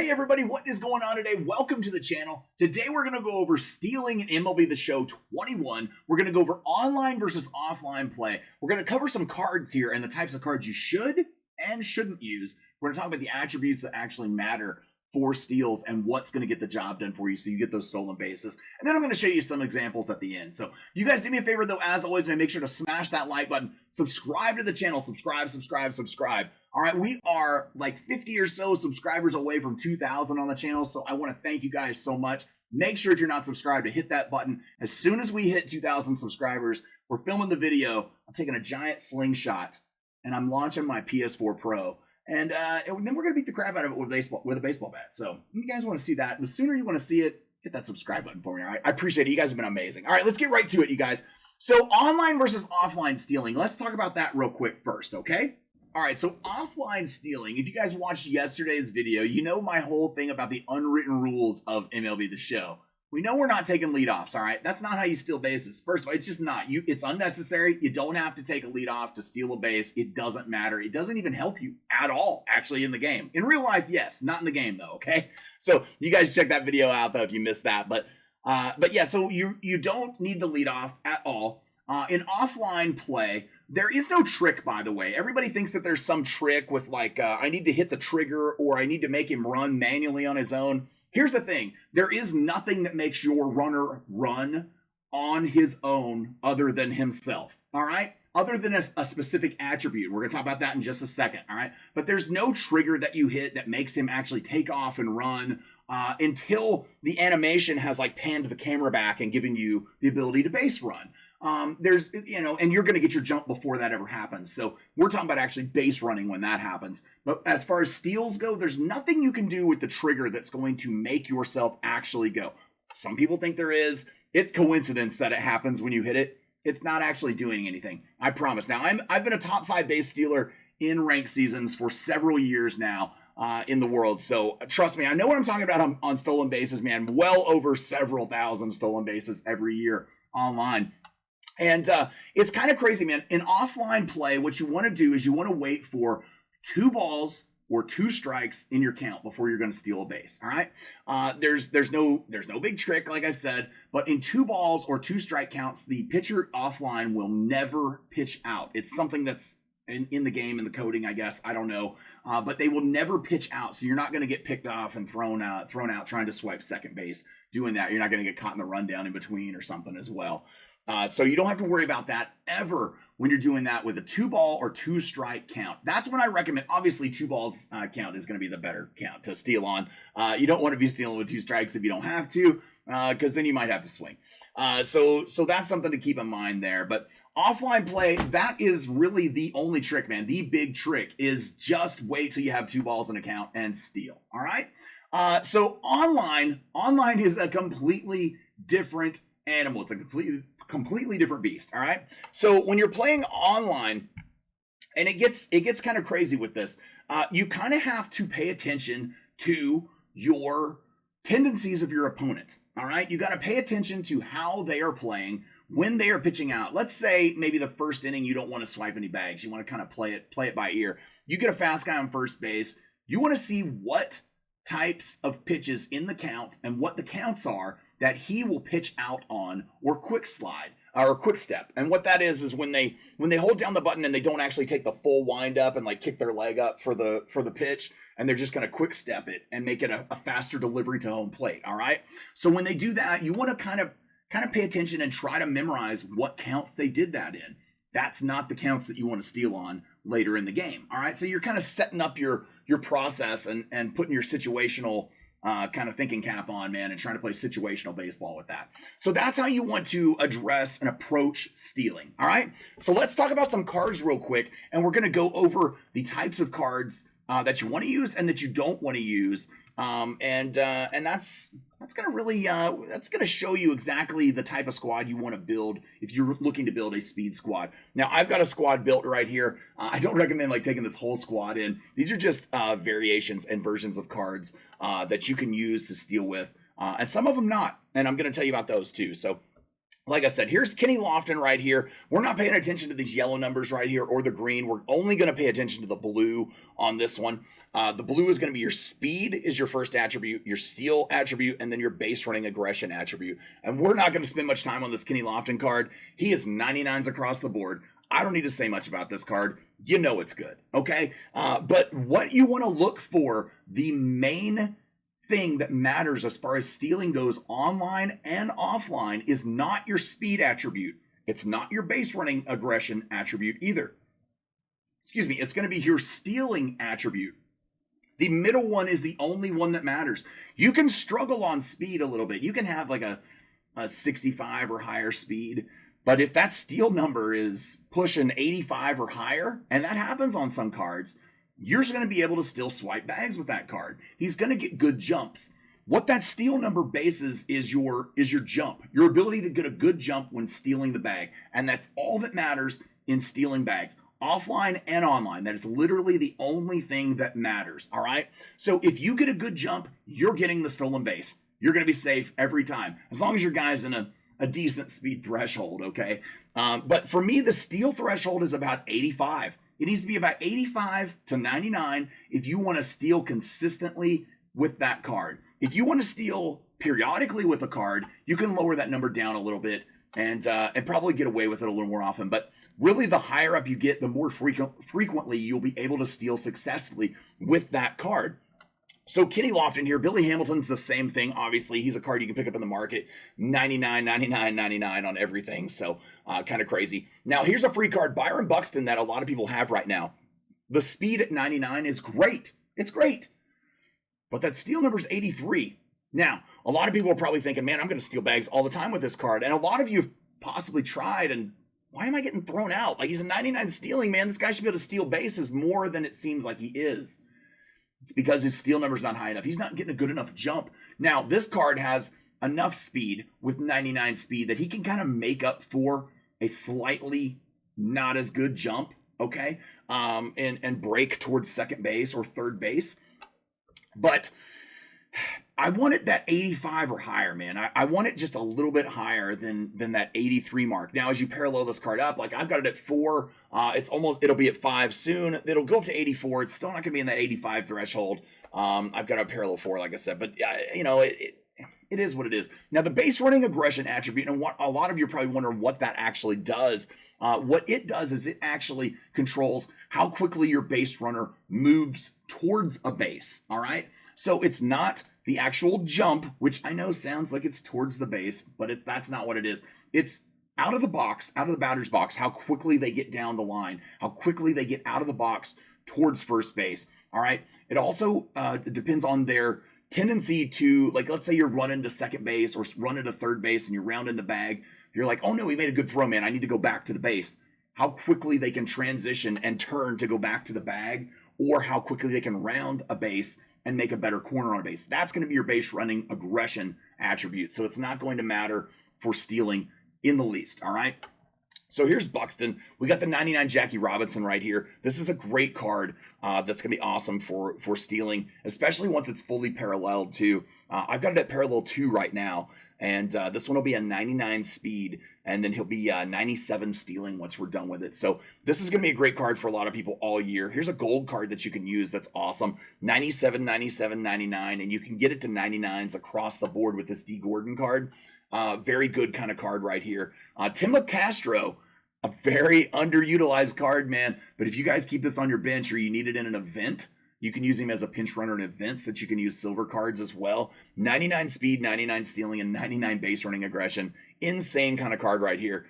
Hey everybody, what is going on today? Welcome to the channel. Today we're going to go over stealing in MLB The Show 21. We're going to go over online versus offline play. We're going to cover some cards here and the types of cards you should and shouldn't use. We're going to talk about the attributes that actually matter for steals and what's going to get the job done for you so you get those stolen bases. And then I'm going to show you some examples at the end. So you guys do me a favor though, as always, man, make sure to smash that like button, subscribe to the channel, subscribe. All right, we are like 50 or so subscribers away from 2,000 on the channel, so I want to thank you guys so much. Make sure if you're not subscribed to hit that button. As soon as we hit 2,000 subscribers, we're filming the video. I'm taking a giant slingshot, and I'm launching my PS4 Pro. And then we're going to beat the crap out of it with a baseball bat. So if you guys want to see that, the sooner you want to see it, hit that subscribe button for me, all right? I appreciate it. You guys have been amazing. All right, let's get right to it, you guys. So online versus offline stealing. Let's talk about that real quick first, okay? All right, so offline stealing, if you guys watched yesterday's video, you know my whole thing about the unwritten rules of MLB The Show. We know we're not taking leadoffs, all right? That's not how you steal bases. First of all, it's just not. It's unnecessary. You don't have to take a leadoff to steal a base. It doesn't matter. It doesn't even help you at all, actually, in the game. In real life, yes. Not in the game, though, okay? So you guys check that video out, though, if you missed that. But yeah, so you don't need the leadoff at all. In offline play, there is no trick, by the way. Everybody thinks that there's some trick with like, I need to hit the trigger or I need to make him run manually on his own. Here's the thing. There is nothing that makes your runner run on his own other than himself, all right? Other than a specific attribute. We're going to talk about that in just a second, all right? But there's no trigger that you hit that makes him actually take off and run until the animation has like panned the camera back and given you the ability to base run. There's, you know, and you're going to get your jump before that ever happens. So we're talking about actually base running when that happens. But as far as steals go, there's nothing you can do with the trigger that's going to make yourself actually go. Some people think there is. It's coincidence that it happens when you hit it. It's not actually doing anything. I promise. Now, I've been a top 5 base stealer in ranked seasons for several years now in the world. So trust me, I know what I'm talking about on stolen bases, man. Well over several thousand stolen bases every year online. And it's kind of crazy, man. In offline play, what you want to do is you want to wait for 2 balls or 2 strikes in your count before you're going to steal a base. All right. There's no big trick, like I said, but in 2 balls or 2 strike counts, the pitcher offline will never pitch out. It's something that's in the game, in the coding, I guess. I don't know. But they will never pitch out. So you're not going to get picked off and thrown out trying to swipe second base doing that. You're not going to get caught in the rundown in between or something as well. So you don't have to worry about that ever when you're doing that with a 2 ball or 2 strike count. That's when I recommend. Obviously, 2 balls count is going to be the better count to steal on. You don't want to be stealing with 2 strikes if you don't have to, because then you might have to swing. So that's something to keep in mind there. But offline play, that is really the only trick, man. The big trick is just wait till you have 2 balls in a count and steal. All right. So online is a completely different animal. It's a completely different beast. All right. So when you're playing online, and it gets kind of crazy with this, you kind of have to pay attention to your tendencies of your opponent. All right. You got to pay attention to how they are playing when they are pitching out. Let's say maybe the first inning, you don't want to swipe any bags. You want to kind of play it by ear. You get a fast guy on first base. You want to see what types of pitches in the count and what the counts are that he will pitch out on or quick slide or quick step. And what that is when they hold down the button and they don't actually take the full wind up and like kick their leg up for the pitch, and they're just going to quick step it and make it a faster delivery to home plate. All right. So when they do that, you want to kind of pay attention and try to memorize what counts they did that in. That's not the counts that you want to steal on later in the game. All right. So you're kind of setting up your process and putting your situational kind of thinking cap on, man, and trying to play situational baseball with that. So that's how you want to address and approach stealing. All right. So let's talk about some cards real quick, and we're going to go over the types of cards that you want to use and that you don't want to use. And that's going to really, that's going to show you exactly the type of squad you want to build if you're looking to build a speed squad. Now, I've got a squad built right here. I don't recommend like taking this whole squad in. These are just variations and versions of cards that you can use to steal with, and some of them not. And I'm going to tell you about those too. So like I said, here's Kenny Lofton right here. We're not paying attention to these yellow numbers right here or the green. We're only going to pay attention to the blue on this one. The blue is going to be your speed is your first attribute, your steal attribute, and then your base running aggression attribute. And we're not going to spend much time on this Kenny Lofton card. He is 99s across the board. I don't need to say much about this card. You know it's good, okay? But what you want to look for, the main thing that matters as far as stealing goes online and offline, is not your speed attribute. It's not your base running aggression attribute either. Excuse me, it's going to be your stealing attribute. The middle one is the only one that matters. You can struggle on speed a little bit. You can have like a 65 or higher speed, but if that steal number is pushing 85 or higher, and that happens on some cards, you're just going to be able to still swipe bags with that card. He's going to get good jumps. What that steal number bases is your jump, your ability to get a good jump when stealing the bag. And that's all that matters in stealing bags, offline and online. That is literally the only thing that matters, all right? So if you get a good jump, you're getting the stolen base. You're going to be safe every time, as long as your guy's in a decent speed threshold, okay? But for me, the steal threshold is about 85. It needs to be about 85 to 99 if you want to steal consistently with that card. If you want to steal periodically with a card, you can lower that number down a little bit and probably get away with it a little more often. But really, the higher up you get, the more frequently you'll be able to steal successfully with that card. So Kenny Lofton here, Billy Hamilton's the same thing. Obviously, he's a card you can pick up in the market, 99, 99, 99 on everything. So kind of crazy. Now, here's a free card, Byron Buxton, that a lot of people have right now. The speed at 99 is great. It's great. But that steal number is 83. Now, a lot of people are probably thinking, man, I'm going to steal bags all the time with this card. And a lot of you have possibly tried, and why am I getting thrown out? Like, he's a 99 stealing, man. This guy should be able to steal bases more than it seems like he is. It's because his steal number is not high enough. He's not getting a good enough jump. Now, this card has enough speed with 99 speed that he can kind of make up for a slightly not as good jump, okay? And break towards second base or third base. But I want it that 85 or higher, man. I want it just a little bit higher than that 83 mark. Now, as you parallel this card up, like I've got it at 4. It'll be at 5 soon. It'll go up to 84. It's still not going to be in that 85 threshold. I've got a parallel 4, like I said. But, you know, it is what it is. Now, the base running aggression attribute, and what a lot of you are probably wondering what that actually does. What it does is it actually controls how quickly your base runner moves towards a base, all right? So it's not the actual jump, which I know sounds like it's towards the base, but that's not what it is. It's out of the box, out of the batter's box, how quickly they get down the line, how quickly they get out of the box towards first base, all right? It also depends on their tendency to, like, let's say you're running to second base or running to third base and you're rounding the bag. You're like, oh no, he made a good throw, man. I need to go back to the base. How quickly they can transition and turn to go back to the bag, or how quickly they can round a base and make a better corner on a base. That's going to be your base running aggression attribute. So it's not going to matter for stealing in the least, all right? So here's Buxton. We got the 99 Jackie Robinson right here. This is a great card that's going to be awesome for stealing, especially once it's fully paralleled too. I've got it at parallel 2 right now, and this one will be a 99 speed, and then he'll be 97 stealing once we're done with it. So this is going to be a great card for a lot of people all year. Here's a gold card that you can use that's awesome. 97, 97, 99, and you can get it to 99s across the board with this DGordon card. Very good kind of card right here. Tim LaCastro, a very underutilized card, man. But if you guys keep this on your bench or you need it in an event, you can use him as a pinch runner in events that you can use silver cards as well. 99 speed, 99 stealing, and 99 base running aggression. Insane kind of card right here.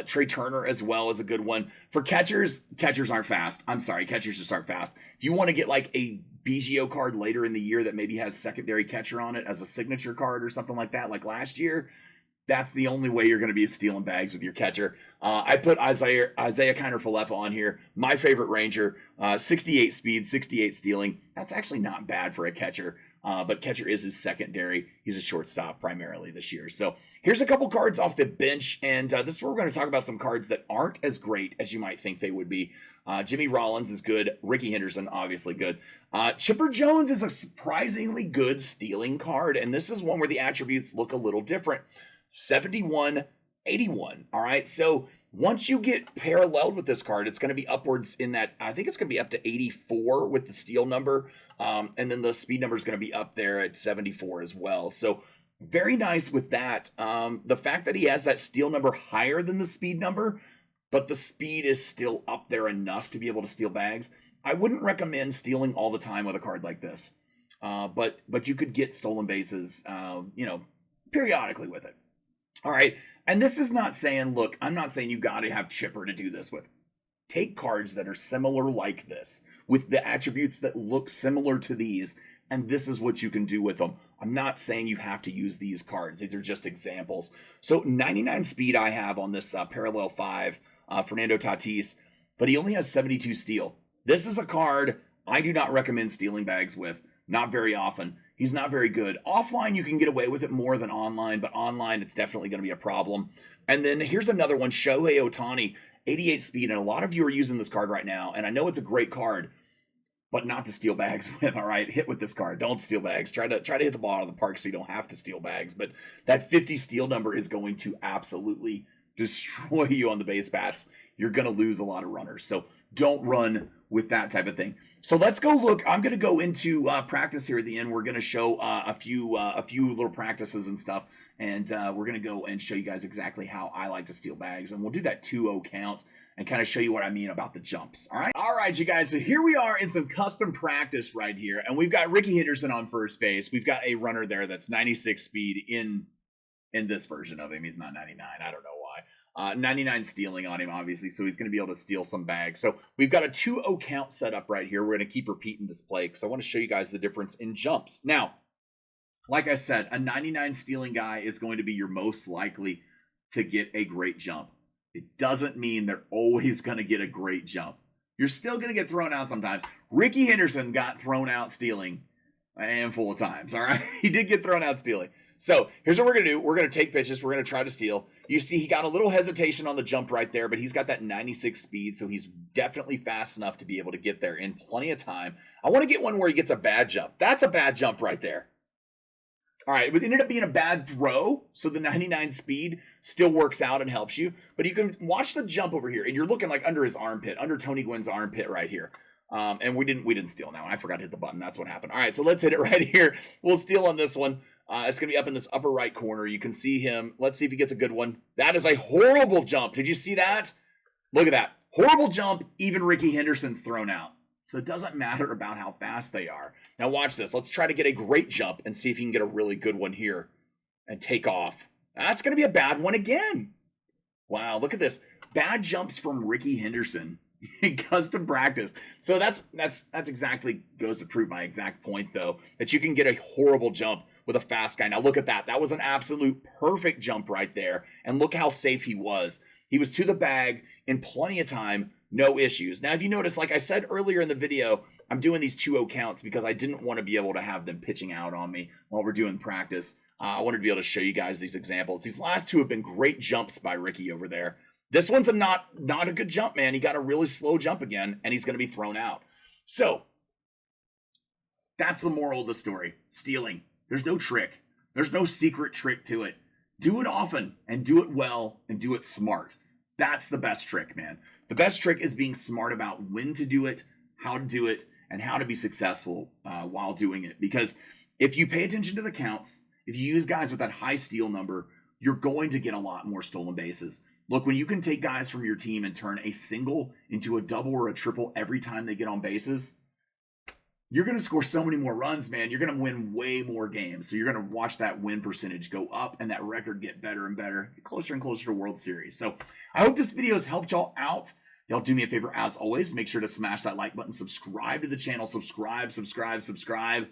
Trey Turner as well is a good one. For catchers, catchers aren't fast. I'm sorry, catchers just aren't fast. If you want to get like a BGO card later in the year that maybe has secondary catcher on it as a signature card or something like that, like last year, that's the only way you're going to be stealing bags with your catcher. I put Isaiah Kiner-Falefa on here. My favorite Ranger, 68 speed, 68 stealing. That's actually not bad for a catcher, but catcher is his secondary. He's a shortstop primarily this year. So here's a couple cards off the bench, and this is where we're going to talk about some cards that aren't as great as you might think they would be. Jimmy Rollins is good. Ricky Henderson, obviously good. Chipper Jones is a surprisingly good stealing card, and this is one where the attributes look a little different. 71 81. All right, so once you get paralleled with this card, it's going to be upwards in that, I think it's going to be up to 84 with the steal number, and then the speed number is going to be up there at 74 as well. So very nice with that. The fact that he has that steal number higher than the speed number, but the speed is still up there enough to be able to steal bags. I wouldn't recommend stealing all the time with a card like this, but you could get stolen bases, periodically with it. All right, and this is not saying, look, I'm not saying you got to have Chipper to do this with. Take cards that are similar like this, with the attributes that look similar to these, and this is what you can do with them. I'm not saying you have to use these cards. These are just examples. So 99 speed I have on this Parallel 5, Fernando Tatis, but he only has 72 steal. This is a card I do not recommend stealing bags with. Not very often. He's not very good. Offline, you can get away with it more than online, but online, it's definitely going to be a problem. And then here's another one, Shohei Ohtani, 88 speed, and a lot of you are using this card right now, and I know it's a great card, but not to steal bags with. All right, hit with this card. Don't steal bags. Try to hit the ball out of the park so you don't have to steal bags. But that 50 steal number is going to absolutely destroy you on the base paths. You're going to lose a lot of runners. So don't run with that type of thing. So let's go look. I'm going to go into practice here at the end. We're going to show a few little practices and stuff. And we're going to go and show you guys exactly how I like to steal bags. And we'll do that 2-0 count and kind of show you what I mean about the jumps. All right. All right, you guys. So here we are in some custom practice right here. And we've got Ricky Henderson on first base. We've got a runner there that's 96 speed in this version of him. He's not 99. I don't know why. 99 stealing on him, obviously. So he's going to be able to steal some bags. So we've got a 2-0 count set up right here. We're going to keep repeating this play because I want to show you guys the difference in jumps. Now, like I said, a 99 stealing guy is going to be your most likely to get a great jump. It doesn't mean they're always going to get a great jump. You're still going to get thrown out sometimes. Ricky Henderson got thrown out stealing a handful of times, all right? He did get thrown out stealing. So here's what we're going to do. We're going to take pitches. We're going to try to steal. You see he got a little hesitation on the jump right there, but he's got that 96 speed, so he's definitely fast enough to be able to get there in plenty of time. I want to get one where he gets a bad jump. That's a bad jump right there. All right, it ended up being a bad throw, so the 99 speed still works out and helps you. But you can watch the jump over here, and you're looking like under his armpit, under Tony Gwynn's armpit right here. And we didn't steal now. I forgot to hit the button. That's what happened. All right, so let's hit it right here. We'll steal on this one. It's going to be up in this upper right corner. You can see him. Let's see if he gets a good one. That is a horrible jump. Did you see that? Look at that. Horrible jump. Even Ricky Henderson's thrown out. So it doesn't matter about how fast they are. Now watch this. Let's try to get a great jump and see if you can get a really good one here and take off. That's going to be a bad one again. Wow, look at this. Bad jumps from Ricky Henderson in custom practice. So that's exactly goes to prove my exact point, though, that you can get a horrible jump with a fast guy. Now look at that. That was an absolute perfect jump right there. And look how safe he was. He was to the bag in plenty of time. No issues. Now, if you notice, like I said earlier in the video, I'm doing these 2-0 counts because I didn't want to be able to have them pitching out on me while we're doing practice. I wanted to be able to show you guys these examples. These last two have been great jumps by Ricky over there. This one's not a good jump, man. He got a really slow jump again, and he's going to be thrown out. So, that's the moral of the story. Stealing. There's no trick. There's no secret trick to it. Do it often, and do it well, and do it smart. That's the best trick, man. The best trick is being smart about when to do it, how to do it, and how to be successful while doing it. Because if you pay attention to the counts, if you use guys with that high steal number, you're going to get a lot more stolen bases. Look, when you can take guys from your team and turn a single into a double or a triple every time they get on bases, you're going to score so many more runs, man. You're going to win way more games. So you're going to watch that win percentage go up and that record get better and better, get closer and closer to World Series. So I hope this video has helped y'all out. Y'all do me a favor, as always. Make sure to smash that like button. Subscribe to the channel. Subscribe.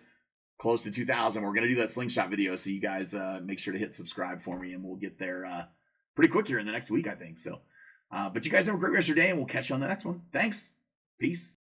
Close to 2,000. We're going to do that slingshot video. So you guys make sure to hit subscribe for me. And we'll get there pretty quick here in the next week, I think. So, but you guys have a great rest of your day. And we'll catch you on the next one. Thanks. Peace.